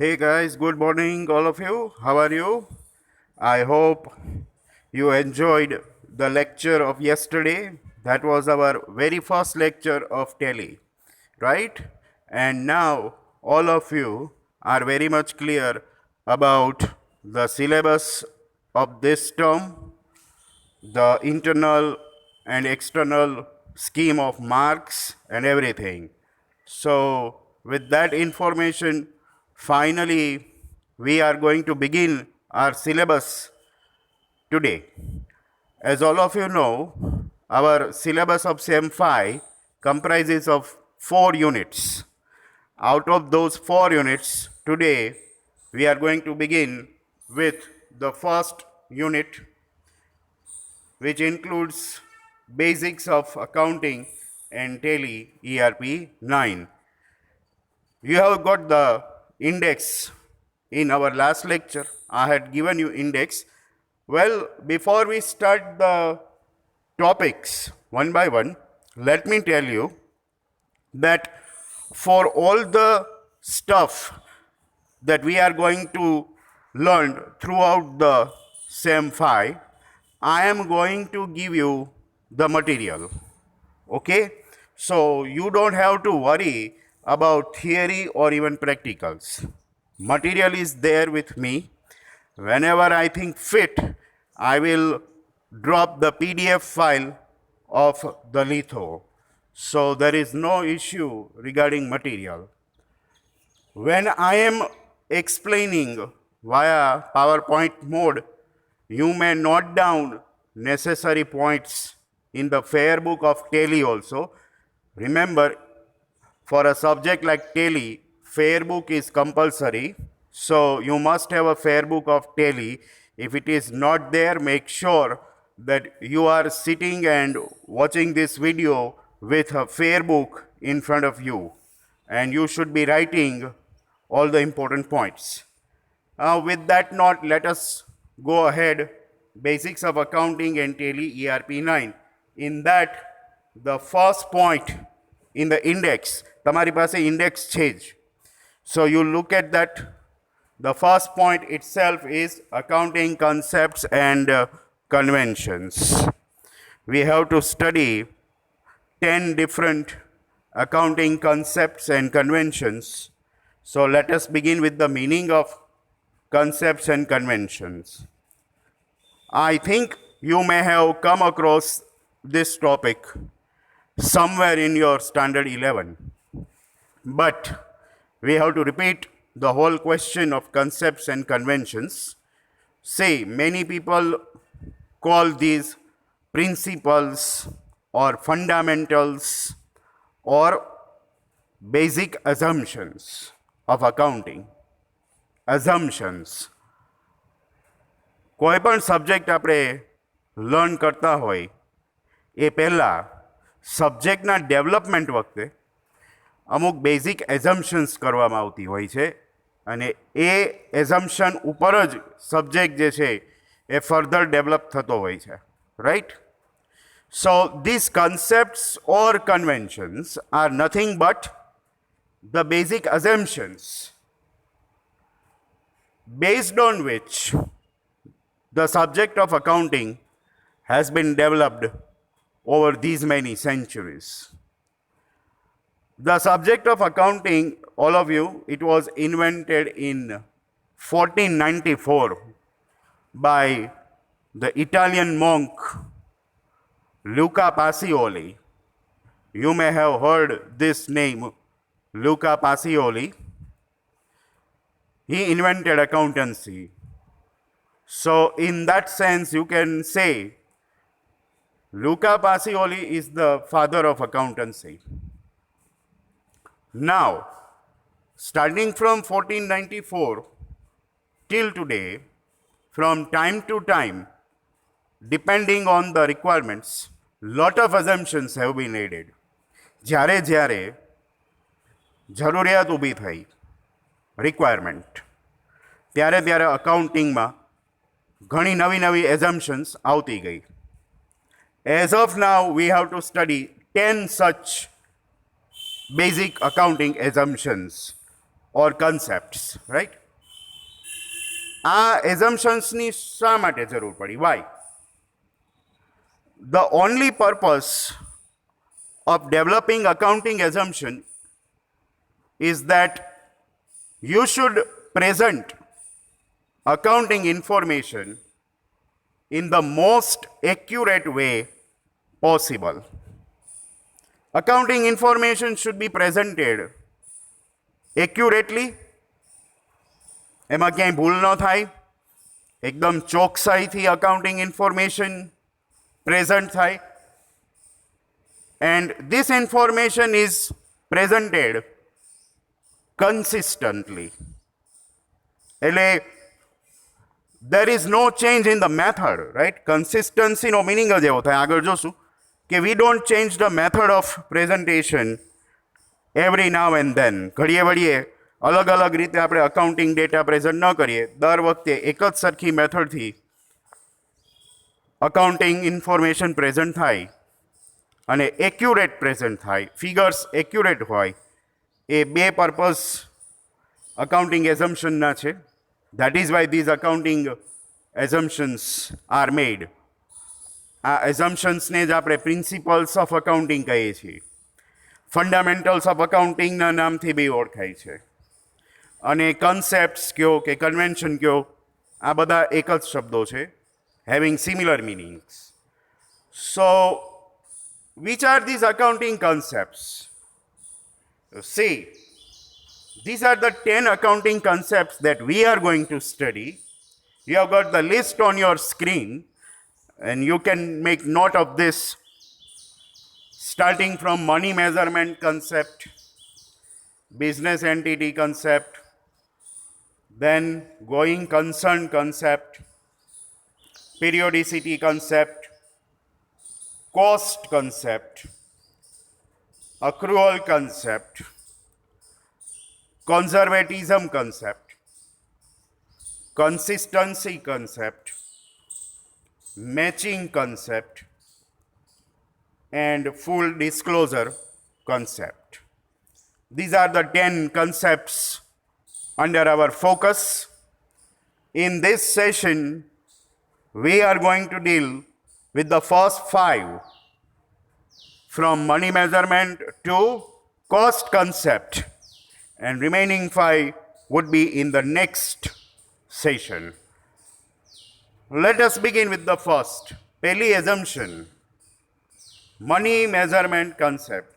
Hey guys, good morning, all of you. How are you? I hope you enjoyed the lecture of yesterday. That was our very first lecture of Tele, right? And now all of you are very much clear about the syllabus of this term, the internal and external scheme of marks and everything. So, with that information, finally, we are going to begin our syllabus today. As all of you know, our syllabus of SEM 5 comprises of 4 units. Out of those 4 units, today we are going to begin with the first unit, which includes basics of accounting and tele ERP 9. You have got the index in our last lecture. I had given you index. Well, before we start the topics one by one, let me tell you that for all the stuff that we are going to learn throughout the SEM 5, I am going to give you the material. Okay? So you don't have to worry about theory or even practicals. Material is there with me. Whenever I think fit, I will drop the PDF file of the litho. So there is no issue regarding material. When I am explaining via PowerPoint mode, you may note down necessary points in the fair book of Tele also. Remember, for a subject like Tele, fair book is compulsory. So you must have a fair book of Tele. If it is not there, make sure that you are sitting and watching this video with a fair book in front of you. And you should be writing all the important points. With that note, let us go ahead. Basics of accounting and tele ERP 9. In that, the first point in the index, તમારી પાસે index છે જ. So you look at that. The first point itself is accounting concepts and conventions. We have to study 10 different accounting concepts and conventions. So let us begin with the meaning of concepts and conventions. I think you may have come across this topic somewhere in your standard 11. But we have to repeat the whole question of concepts and conventions. See, many people call these principles or fundamentals or basic assumptions of accounting. Assumptions. કોઈ પણ subject આપણે learn કરતા હોય એ પહેલાં સબ્જેક્ટના development વખતે અમુક basic એઝમ્પશન્સ કરવામાં આવતી હોય છે અને એ એઝમ્પશન ઉપર જ સબ્જેક્ટ જે છે એ ફર્ધર ડેવલપ થતો હોય છે, right? So these concepts or conventions are nothing but the basic assumptions based on which the subject of accounting has been developed over these many centuries. The subject of accounting, all of you, it was invented in 1494 by the Italian monk Luca Pacioli. You may have heard this name, Luca Pacioli. He invented accountancy. So in that sense, you can say Luca Pacioli is the father of accountancy. Now, starting from 1494 till today, from time to time, depending on the requirements, lot of assumptions have been added. જ્યારે જ્યારે જરૂરિયાત ઊભી થઈ, requirement, ત્યારે ત્યારે અકાઉન્ટિંગમાં ઘણી નવી નવી એઝમ્પશન્સ આવતી ગઈ. As of now, we have to study 10 such basic accounting assumptions or concepts, right? Assumptions ની શા માટે જરૂર પડી? Why? The only purpose of developing accounting assumption is that you should present accounting information in the most accurate way possible. Accounting information should be presented accurately, એમાં ક્યાંય ભૂલ ન થાય, એકદમ ચોકસાઈથી accounting information present થાય, and this information is presented consistently. એટલે there is no change in the method, right? Consistency no meaning જ એવો થાય, આગળ જોશું કે we don't change the method of presentation every now and then. ઘડીએ વળીએ અલગ અલગ રીતે આપણે અકાઉન્ટિંગ ડેટા પ્રેઝન્ટ ન કરીએ, દર વખતે એક જ સરખી મેથડથી અકાઉન્ટિંગ ઇન્ફોર્મેશન પ્રેઝન્ટ થાય અને એક્યુરેટ પ્રેઝન્ટ થાય, ફિગર્સ એક્યુરેટ હોય. એ બે પર્પઝ અકાઉન્ટિંગ એઝમ્પશનના છે. That is why these accounting assumptions are made. આ assumptionsને જ આપણે પ્રિન્સિપલ્સ ઓફ અકાઉન્ટિંગ કહીએ છીએ. ફંડામેન્ટલ્સ ઓફ અકાઉન્ટિંગના નામથી બી ઓળખાય છે. અને કન્સેપ્ટ્સ કયો કે કન્વેન્શન કયો, આ બધા એક જ શબ્દો છે, having similar meanings. So, which are these accounting concepts? See, these are the 10 accounting concepts that we are going to study. You have got the list on your screen and you can make note of this, starting from money measurement concept, business entity concept, then going concern concept, periodicity concept, cost concept, accrual concept, conservatism concept, consistency concept, matching concept, and full disclosure concept. These are the 10 concepts under our focus. In this session, we are going to deal with the first 5, from money measurement to cost concept, and remaining 5 would be in the next session. Let us begin with the first. Pehli assumption, money measurement concept.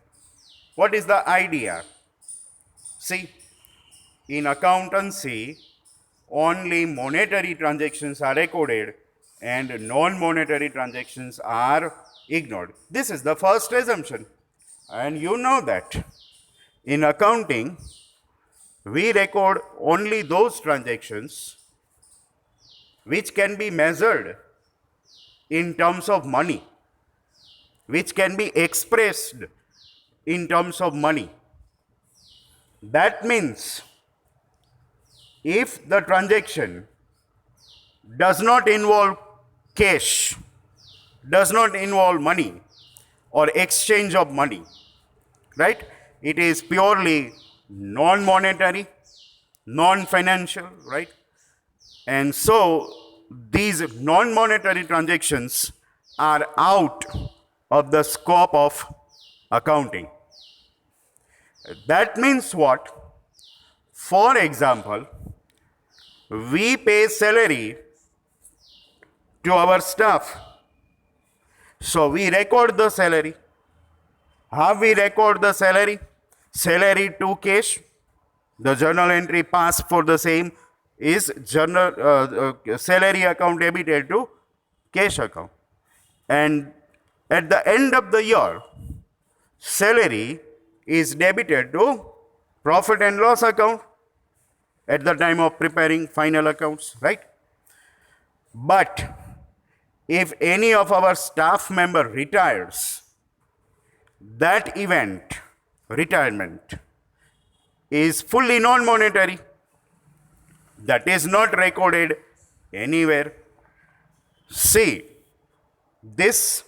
What is the idea? See, in accountancy, only monetary transactions are recorded and non-monetary transactions are ignored. This is the first assumption. And you know that in accounting, we record only those transactions which can be measured in terms of money, which can be expressed in terms of money. That means if the transaction does not involve cash, does not involve money or exchange of money, right? It is purely non-monetary, non-financial, right? And so these non-monetary transactions are out of the scope of accounting. That means what? For example, we pay salary to our staff. So we record the salary. How we record the salary? Salary to cash. The journal entry passed for the same is salary account debited to cash account. And at the end of the year, salary is debited to profit and loss account at the time of preparing final accounts, right? But if any of our staff member retires, that event, retirement, is fully non-monetary. That is not recorded anywhere. See, this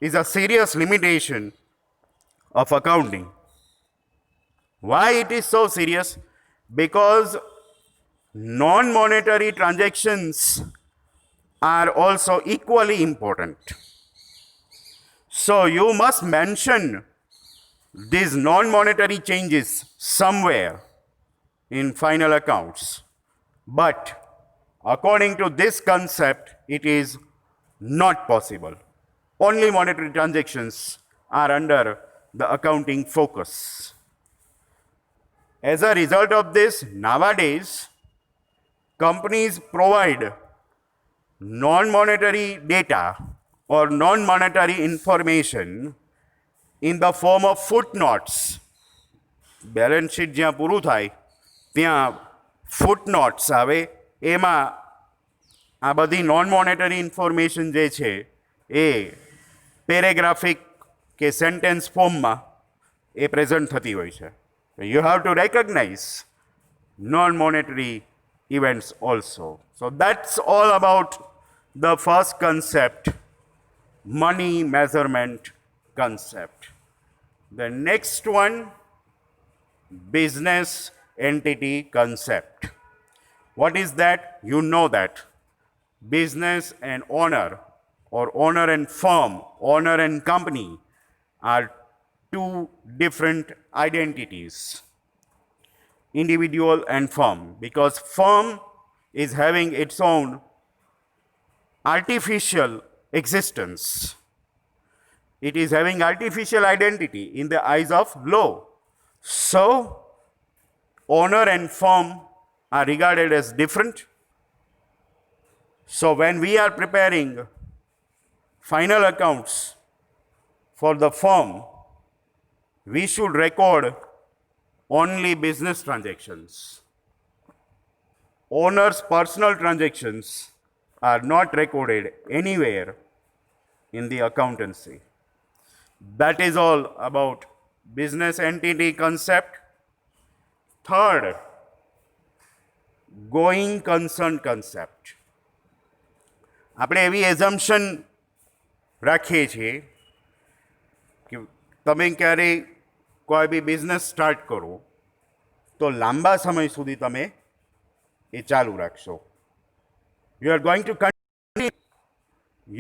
is a serious limitation of accounting. Why it is so serious? because non-monetary transactions are also equally important. So you must mention these non-monetary changes somewhere in final accounts. But according to this concept, it is not possible. Only monetary transactions are under the accounting focus. As a result of this, nowadays, companies provide non-monetary data or non-monetary information in the form of footnotes. Balance sheet જ્યાં પૂરું થાય ત્યાં ફૂટનોટ્સ આવે, એમાં આ બધી non monetary information જે છે એ પેરેગ્રાફિક કે સેન્ટેન્સ ફોર્મમાં એ પ્રેઝન્ટ થતી હોય છે. You have to recognise non monetary events also. So that's all about the first concept, money measurement concept. The next one, business entity concept. What is that? You know that business and owner, or owner and firm, owner and company are two different identities, individual and firm, because firm is having its own artificial existence. It is having artificial identity in the eyes of law. So, owner and firm are regarded as different. So, when we are preparing final accounts for the firm, we should record only business transactions. Owner's personal transactions are not recorded anywhere in the accountancy. That is all about business entity concept. Third, going concern concept. આપણે એવી assumption રાખીએ છીએ કે તમે ક્યારે કોઈ બી business start કરો તો લાંબા સમય સુધી તમે એ ચાલુ રાખશો. You are going to continue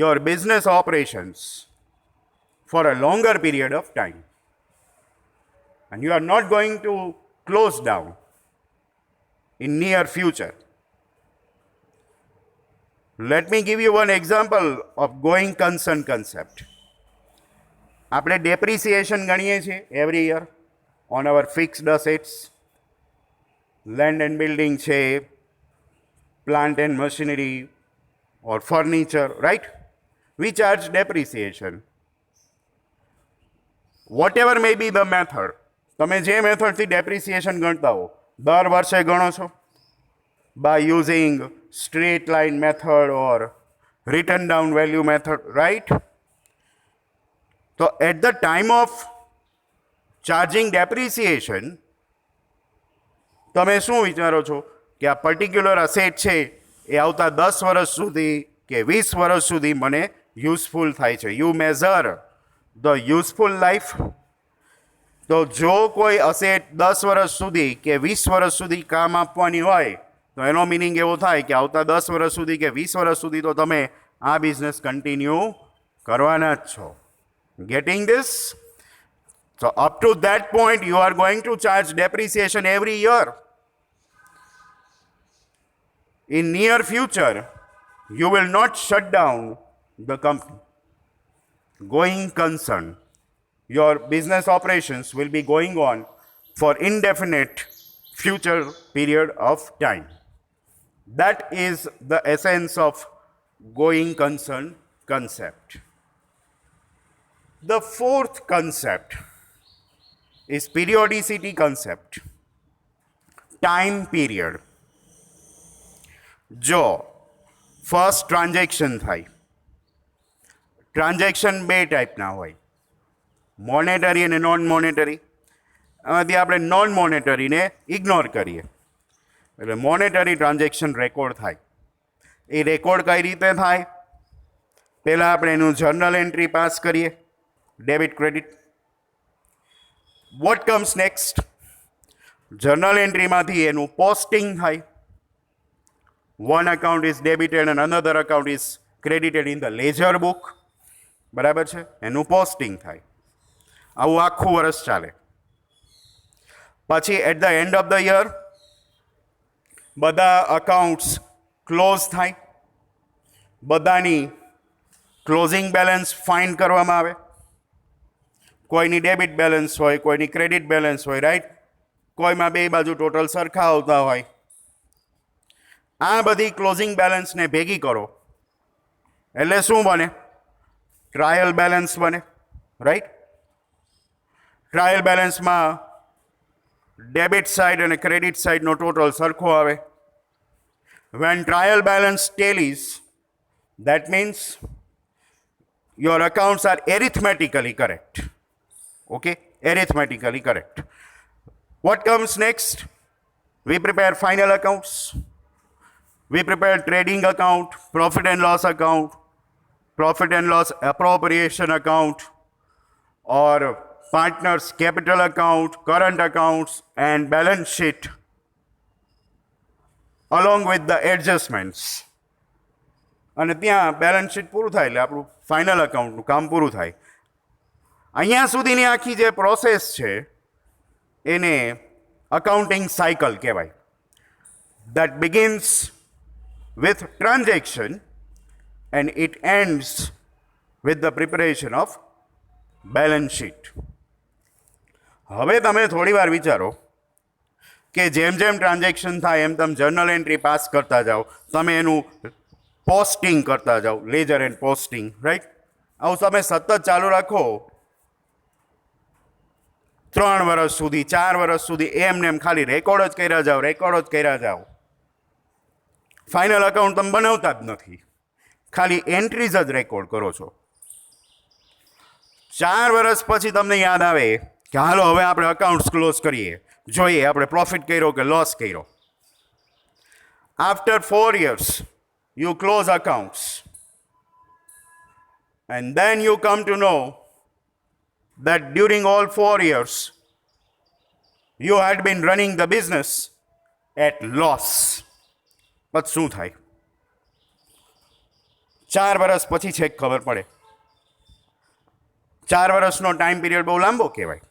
your business operations for a longer period of time. And you are not going to close down in near future. Let me give you one example of going concern concept. આપણે depreciation ગણીએ છીએ every year on our fixed assets, land and building છે, plant and machinery or furniture, right? We charge depreciation. Whatever may be the method, તમે જે મેથડથી depreciation ગણતા હો, દર વર્ષે ગણો છો, by using straight line method or written down value method, right? So at the time of charging depreciation, તમે શું વિચારો છો કે આ પર્ટિક્યુલર અસેટ છે એ આવતા 10 વર્ષ સુધી કે 20 વર્ષ સુધી મને યુઝફુલ થાય છે. You measure the useful life. તો જો કોઈ અસેટ 10 વર્ષ સુધી કે 20 વર્ષ સુધી કામ આપવાની હોય તો એનો મિનિંગ એવો થાય કે આવતા 10 વર્ષ સુધી કે 20 વર્ષ સુધી તો તમે આ બિઝનેસ કન્ટિન્યુ કરવાના જ છો. Getting this? So up to that point you are going to charge depreciation every year. In near future, you will not shut down the company. Going concern, your business operations will be going on for indefinite future period of time. That is the essence of going concern concept. The fourth concept is periodicity concept. Time period. જો first transaction થાય, transaction બે ટાઈપના હોય, monetary અને non monetary. આમાંથી આપણે non મોનેટરીને ignore કરીએ. એટલે મોનેટરી ટ્રાન્ઝેક્શન રેકોર્ડ થાય. એ રેકોર્ડ કઈ રીતે થાય? પહેલાં આપણે એનું જર્નલ એન્ટ્રી પાસ કરીએ, debit credit. What comes next? Journal એન્ટ્રીમાંથી એનું પોસ્ટિંગ થાય. One account is debited and another account is credited in the ledger book. બરાબર છે, એનું પોસ્ટિંગ થાય. આવું આખું વર્ષ ચાલે. પછી at the end of the year બધા અકાઉન્ટ્સ ક્લોઝ થાય. બધાની ક્લોઝિંગ બેલેન્સ ફાઇન્ડ કરવામાં આવે. કોઈની ડેબિટ બેલેન્સ હોય, કોઈની ક્રેડિટ બેલેન્સ હોય, રાઈટ. કોઈમાં બે બાજુ ટોટલ સરખા આવતા હોય. આ બધી ક્લોઝિંગ બેલેન્સને ભેગી કરો એટલે શું બને? ટ્રાયલ બેલેન્સ બને, રાઈટ. ટ્રાયલ બેલેન્સમાં ડેબિટ સાઇડ અને ક્રેડિટ સાઇડનો ટોટલ સરખો આવે. When trial balance tallies, that means your accounts are arithmetically correct. Okay, arithmetically correct. What comes next? We prepare final accounts. We prepare trading account, profit and loss account, profit and loss appropriation account, or partners capital account, current accounts, and balance sheet along with the adjustments. અને ત્યાં balance sheet પૂરું થાય એટલે આપણું final અકાઉન્ટનું કામ પૂરું થાય. અહીંયા સુધીની આખી જે પ્રોસેસ છે એને અકાઉન્ટિંગ સાયકલ કહેવાય. That begins with transaction and it ends with the preparation of balance sheet. હવે તમે થોડી વાર વિચારો કે જેમ જેમ ટ્રાન્ઝેક્શન થાય એમ તમે જર્નલ એન્ટ્રી પાસ કરતા જાઓ, તમે એનું પોસ્ટિંગ કરતા જાઓ, લેજર એન્ડ પોસ્ટિંગ, રાઈટ. આવું તમે સતત ચાલુ રાખો 3 વર્ષ સુધી, 4 વર્ષ સુધી એમને એમ ખાલી રેકોર્ડ જ કર્યા જાઓ. ફાઇનલ અકાઉન્ટ તમે બનાવતા જ નથી, ખાલી એન્ટ્રીઝ જ રેકોર્ડ કરો છો. 4 વર્ષ પછી તમને યાદ આવે કે હાલો હવે આપણે અકાઉન્ટ્સ ક્લોઝ કરીએ, જોઈએ આપણે પ્રોફિટ કર્યો કે લોસ કર્યો. After 4 years you close accounts and then you come to know that during all 4 years you had been running the business at loss. પછી શું થાય? 4 વર્ષ પછી છેક ખબર પડે. 4 વર્ષનો ટાઈમ પીરિયડ બહુ લાંબો કહેવાય,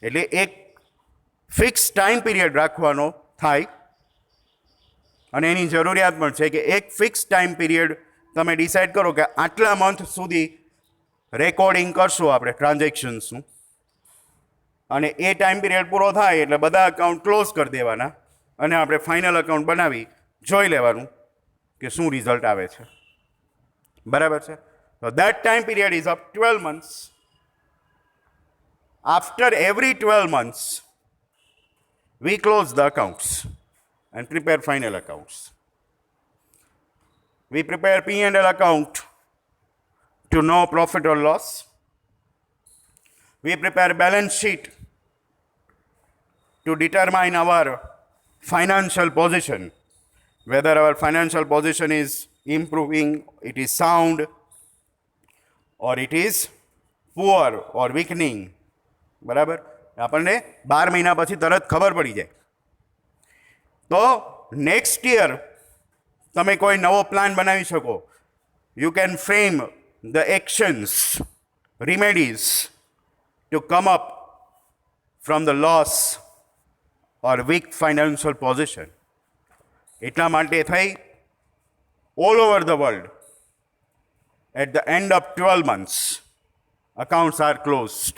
એટલે એક ફિક્સ ટાઈમ પીરિયડ રાખવાનો થાય. અને એની જરૂરિયાત પણ છે કે એક ફિક્સ ટાઈમ પીરિયડ તમે ડિસાઇડ કરો કે આટલા મંથ સુધી રેકોર્ડિંગ કરશું આપણે ટ્રાન્ઝેક્શન્સનું, અને એ ટાઈમ પીરિયડ પૂરો થાય એટલે બધા અકાઉન્ટ ક્લોઝ કરી દેવાના અને આપણે ફાઇનલ અકાઉન્ટ બનાવી જોઈ લેવાનું કે શું રિઝલ્ટ આવે છે. બરાબર છે? તો that time period is up 12 months. After every 12 months we close the accounts and prepare final accounts. We prepare P&L account to know profit or loss. We prepare balance sheet to determine our financial position, whether our financial position is improving, it is sound, or it is poor or weakening. બરાબર? આપણને 12 મહિના પછી તરત ખબર પડી જાય. તો next year તમે કોઈ નવો પ્લાન બનાવી શકો. You can frame the actions, remedies to come up from the loss or weak financial position. એટલા માટે થઈ all over the world at the end of 12 months accounts are closed.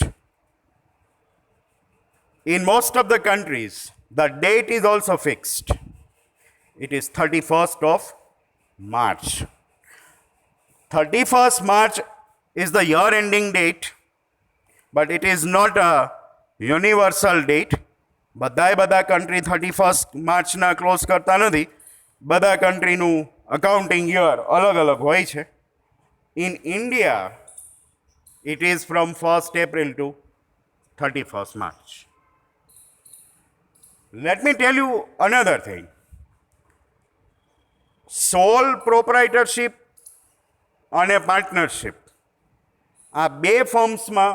In most of the countries the date is also fixed. It is 31st of March. 31st March is the year ending date, but it is not a universal date. બધા country 31st માર્ચના close કરતા નથી. બધા કન્ટ્રીનું accounting year અલગ અલગ હોય છે. In India it is from 1st April to 31st March. Let me tell you another thing. Sole proprietorship અને પાર્ટનરશિપ, આ બે ફર્મ્સમાં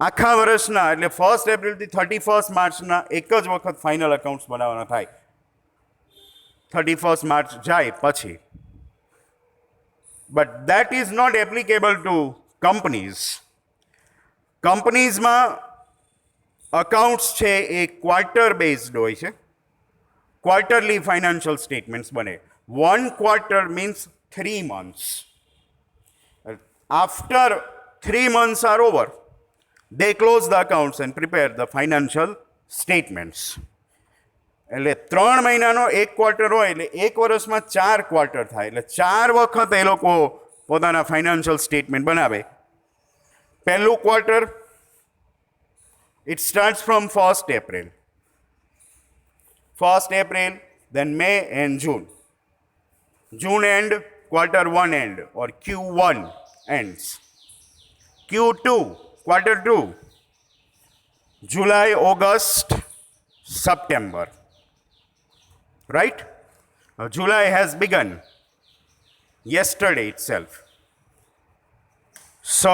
આખા વર્ષના એટલે 1 એપ્રિલથી 31 માર્ચના એક જ વખત ફાઇનલ અકાઉન્ટ્સ બનાવવાના થાય. 31 માર્ચ જાય પછી. But that is not applicable to companies. કંપનીઝમાં અકાઉન્ટ્સ છે એ ક્વાર્ટર બેઝડ હોય છે. ક્વાર્ટરલી ફાઇનાન્શિયલ સ્ટેટમેન્ટ્સ બને. 1 quarter means 3 months. After 3 months are over, they close the accounts and prepare the financial statements. એટલે 3 મહિનાનો એક ક્વાર્ટર હોય એટલે એક વર્ષમાં 4 ક્વાર્ટર થાય એટલે 4 વખત એ લોકો પોતાના ફાઇનાન્શિયલ સ્ટેટમેન્ટ બનાવે. પહેલું quarter it starts from 1st April. 1st April, then May and June. June end, quarter 1 end or Q1 ends. Q2, quarter 2, July, August, September. Right? July has begun yesterday itself. So,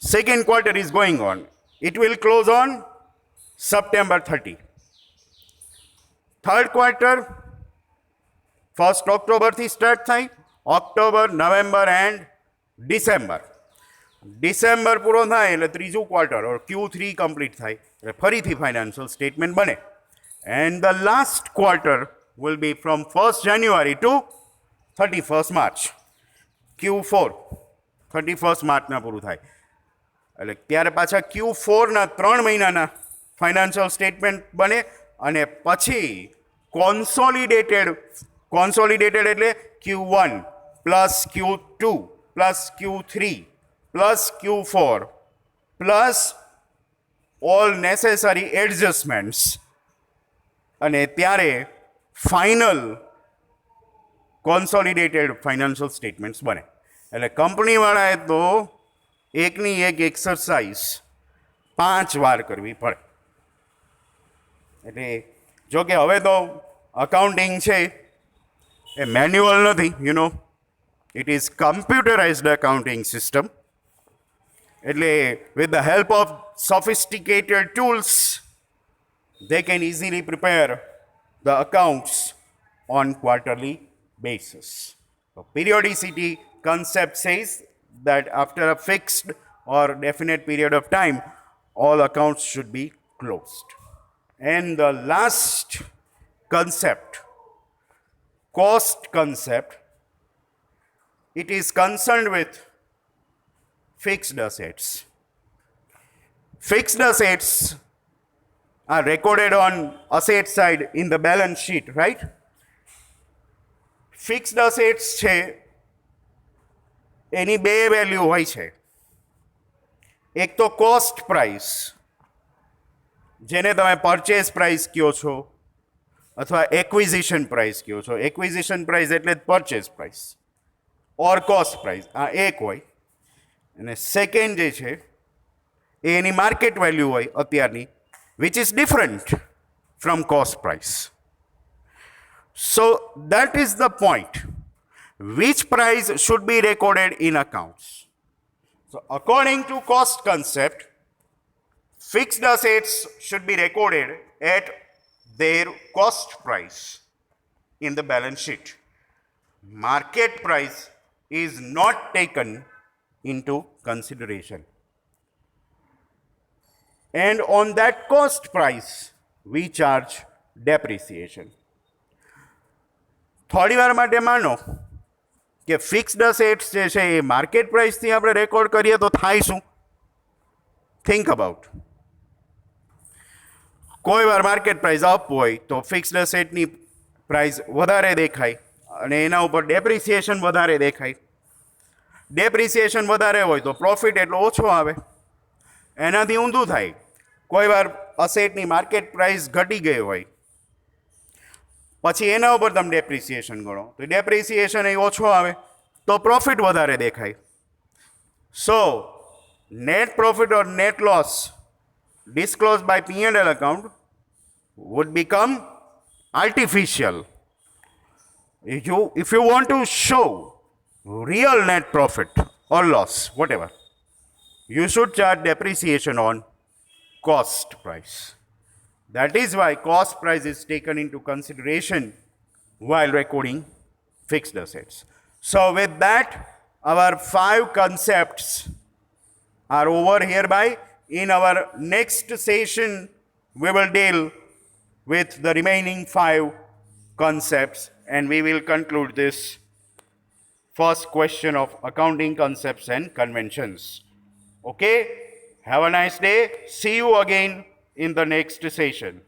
second quarter is going on. It will close on September 30. Third quarter, 1st October થી start થાય. October, November and December. December પૂરો થાય એટલે ત્રીજું quarter ઓર Q3 complete થાય એટલે ફરીથી financial statement બને. And the last quarter will be from 1st January to 31st March. Q4 31st માર્ચના પૂરું થાય એટલે ત્યારે પાછા Q4ના 3 મહિનાના ફાઇનાન્શિયલ સ્ટેટમેન્ટ બને અને પછી કોન્સોલિડેટેડ એટલે Q1 plus Q2 plus Q3 plus Q4 plus all necessary adjustments અને ત્યારે ફાઇનલ કોન્સોલિડેટેડ ફાઇનાન્શિયલ સ્ટેટમેન્ટ્સ બને. એટલે કંપનીવાળાએ તો એકની એક એક્સરસાઇઝ 5 વાર કરવી પડે. એટલે જો કે હવે તો અકાઉન્ટિંગ છે એ મેન્યુઅલ નથી, it is computerized accounting system. એટલે with the help of sophisticated tools they can easily prepare the accounts on quarterly basis. So periodicity concept says that after a fixed or definite period of time, all accounts should be closed. And the last concept, cost concept, it is concerned with fixed assets. Fixed assets are recorded on asset side in the balance sheet, right? Fixed assets છે એની બે value હોય છે. એક તો cost price જેને તમે purchase price કહો છો અથવા એક્વિઝિશન પ્રાઇસ કહો છો. એક્વિઝિશન પ્રાઇસ એટલે પરચેસ પ્રાઇસ ઓર કોસ્ટ પ્રાઇસ, આ એક હોય. અને સેકન્ડ જે છે એ એની માર્કેટ વેલ્યુ હોય અત્યારની, which is different from cost price. So that is the point. Which price should be recorded in accounts? So according to cost concept, fixed assets should be recorded at their cost price in the balance sheet. Market price is not taken into consideration. And on that cost price, we charge depreciation. થોડી વાર માટે માનો કે fixed assets જે છે એ market પ્રાઇસથી આપણે record કરીએ તો થાય શું? Think about. કોઈ વાર માર્કેટ પ્રાઇસ અપ હોય તો ફિક્સ્ડ અસેટની પ્રાઇસ વધારે દેખાય અને એના ઉપર ડેપ્રિસિએશન વધારે દેખાય. ડેપ્રિસિએશન વધારે હોય તો પ્રોફિટ એટલો ઓછો આવે. એનાથી ઊંધું થાય. કોઈ વાર અસેટની માર્કેટ પ્રાઇસ ઘટી ગઈ હોય પછી એના ઉપર તમે ડેપ્રિસિએશન ગણો તો ડેપ્રિસિએશન એ ઓછો આવે તો પ્રોફિટ વધારે દેખાય. So net profit or net loss disclosed by P&L account would become artificial. If you want to show real net profit or loss, whatever, you should charge depreciation on cost price. That is why cost price is taken into consideration while recording fixed assets. So with that, our 5 concepts are over hereby. In our next session, we will deal with the remaining 5 concepts and we will conclude this first question of accounting concepts and conventions. Okay, have a nice day. See you again in the next session.